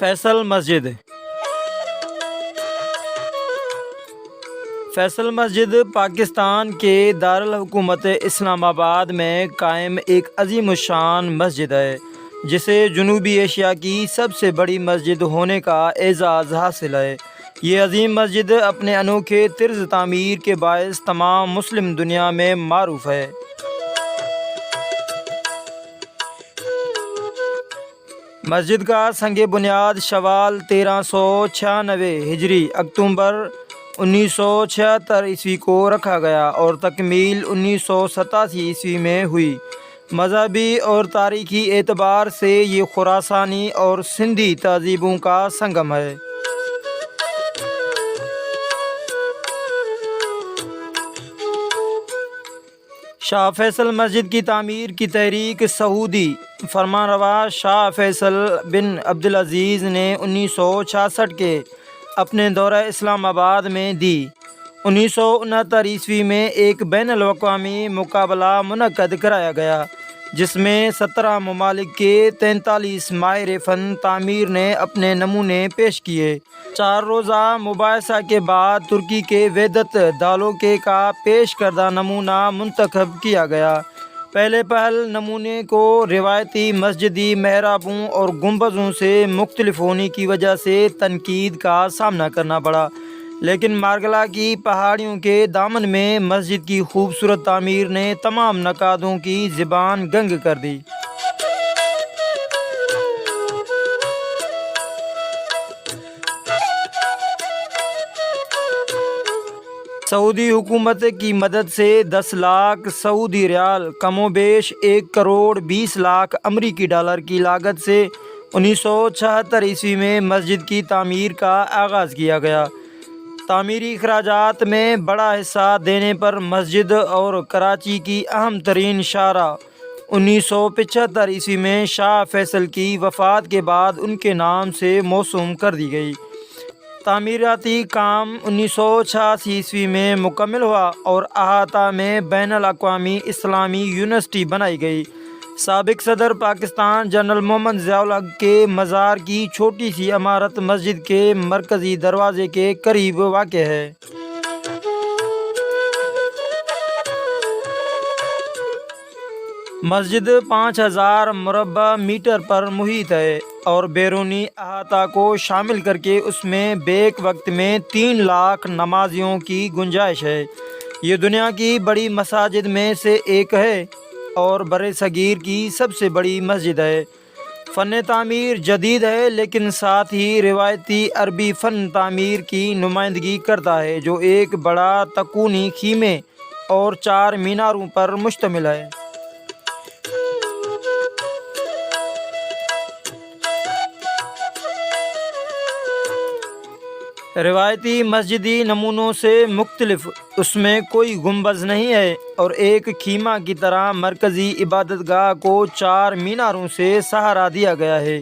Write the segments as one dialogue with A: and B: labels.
A: فیصل مسجد فیصل مسجد پاکستان کے دارالحکومت اسلام آباد میں قائم ایک عظیم الشان مسجد ہے جسے جنوبی ایشیا کی سب سے بڑی مسجد ہونے کا اعزاز حاصل ہے۔ یہ عظیم مسجد اپنے انوکھے طرز تعمیر کے باعث تمام مسلم دنیا میں معروف ہے۔ مسجد کا سنگ بنیاد شوال 1396 ہجری اکتوبر 1976 عیسوی کو رکھا گیا اور تکمیل 1987 عیسوی میں ہوئی۔ مذہبی اور تاریخی اعتبار سے یہ خراسانی اور سندھی تہذیبوں کا سنگم ہے۔ شاہ فیصل مسجد کی تعمیر کی تحریک سعودی فرمانروا شاہ فیصل بن عبدالعزیز نے 1966 کے اپنے دورہ اسلام آباد میں دی۔ 1969 عیسوی میں ایک بین الاقوامی مقابلہ منعقد کرایا گیا جس میں 17 ممالک کے 43 ماہر فن تعمیر نے اپنے نمونے پیش کیے۔ 4 روزہ مباحثہ کے بعد ترکی کے ویدت دالوکے کا پیش کردہ نمونہ منتخب کیا گیا۔ پہلے پہل نمونے کو روایتی مسجدی محرابوں اور گنبدوں سے مختلف ہونے کی وجہ سے تنقید کا سامنا کرنا پڑا، لیکن مارگلا کی پہاڑیوں کے دامن میں مسجد کی خوبصورت تعمیر نے تمام نقادوں کی زبان گنگ کر دی۔ سعودی حکومت کی مدد سے 10 لاکھ سعودی ریال کم و بیش 1 کروڑ 20 لاکھ امریکی ڈالر کی لاگت سے 1976 عیسوی میں مسجد کی تعمیر کا آغاز کیا گیا۔ تعمیری اخراجات میں بڑا حصہ دینے پر مسجد اور کراچی کی اہم ترین شاہراہ 1975 عیسوی میں شاہ فیصل کی وفات کے بعد ان کے نام سے موسوم کر دی گئی۔ تعمیراتی کام 1986 عیسوی میں مکمل ہوا اور احاطہ میں بین الاقوامی اسلامی یونیورسٹی بنائی گئی۔ سابق صدر پاکستان جنرل محمد ضیاء الحق کے مزار کی چھوٹی سی عمارت مسجد کے مرکزی دروازے کے قریب واقع ہے۔ مسجد 5000 مربع میٹر پر محیط ہے اور بیرونی احاطہ کو شامل کر کے اس میں بیک وقت میں 3 لاکھ نمازیوں کی گنجائش ہے۔ یہ دنیا کی بڑی مساجد میں سے ایک ہے اور برصغیر کی سب سے بڑی مسجد ہے۔ فن تعمیر جدید ہے لیکن ساتھ ہی روایتی عربی فن تعمیر کی نمائندگی کرتا ہے جو ایک بڑا تکونی خیمے اور 4 میناروں پر مشتمل ہے۔ روایتی مسجدی نمونوں سے مختلف اس میں کوئی گنبد نہیں ہے اور ایک خیمہ کی طرح مرکزی عبادت گاہ کو 4 میناروں سے سہارا دیا گیا ہے۔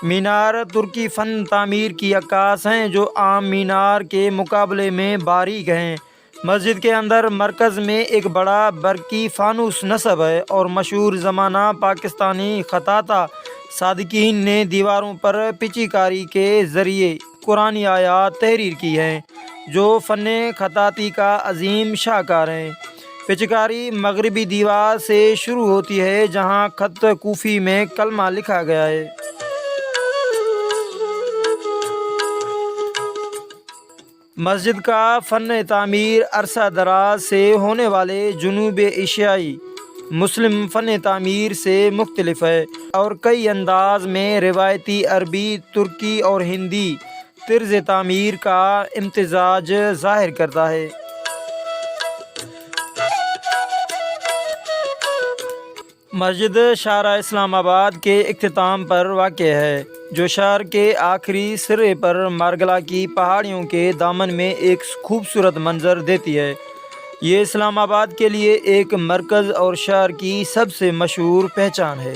A: مینار ترکی فن تعمیر کی عکاس ہیں جو عام مینار کے مقابلے میں باریک ہیں۔ مسجد کے اندر مرکز میں ایک بڑا برقی فانوس نصب ہے اور مشہور زمانہ پاکستانی خطاطہ صادقین نے دیواروں پر پچی کاری کے ذریعے قرآنی آیات تحریر کی ہیں جو فن خطاطی کا عظیم شاہکار ہیں۔ پچکاری مغربی دیوار سے شروع ہوتی ہے جہاں خط کوفی میں کلمہ لکھا گیا ہے۔ مسجد کا فن تعمیر عرصہ دراز سے ہونے والے جنوب ایشیائی مسلم فن تعمیر سے مختلف ہے اور کئی انداز میں روایتی عربی، ترکی اور ہندی طرز تعمیر کا امتزاج ظاہر کرتا ہے۔ مسجد شارع اسلام آباد کے اختتام پر واقع ہے جو شہر کے آخری سرے پر مارگلا کی پہاڑیوں کے دامن میں ایک خوبصورت منظر دیتی ہے۔ یہ اسلام آباد کے لیے ایک مرکز اور شہر کی سب سے مشہور پہچان ہے۔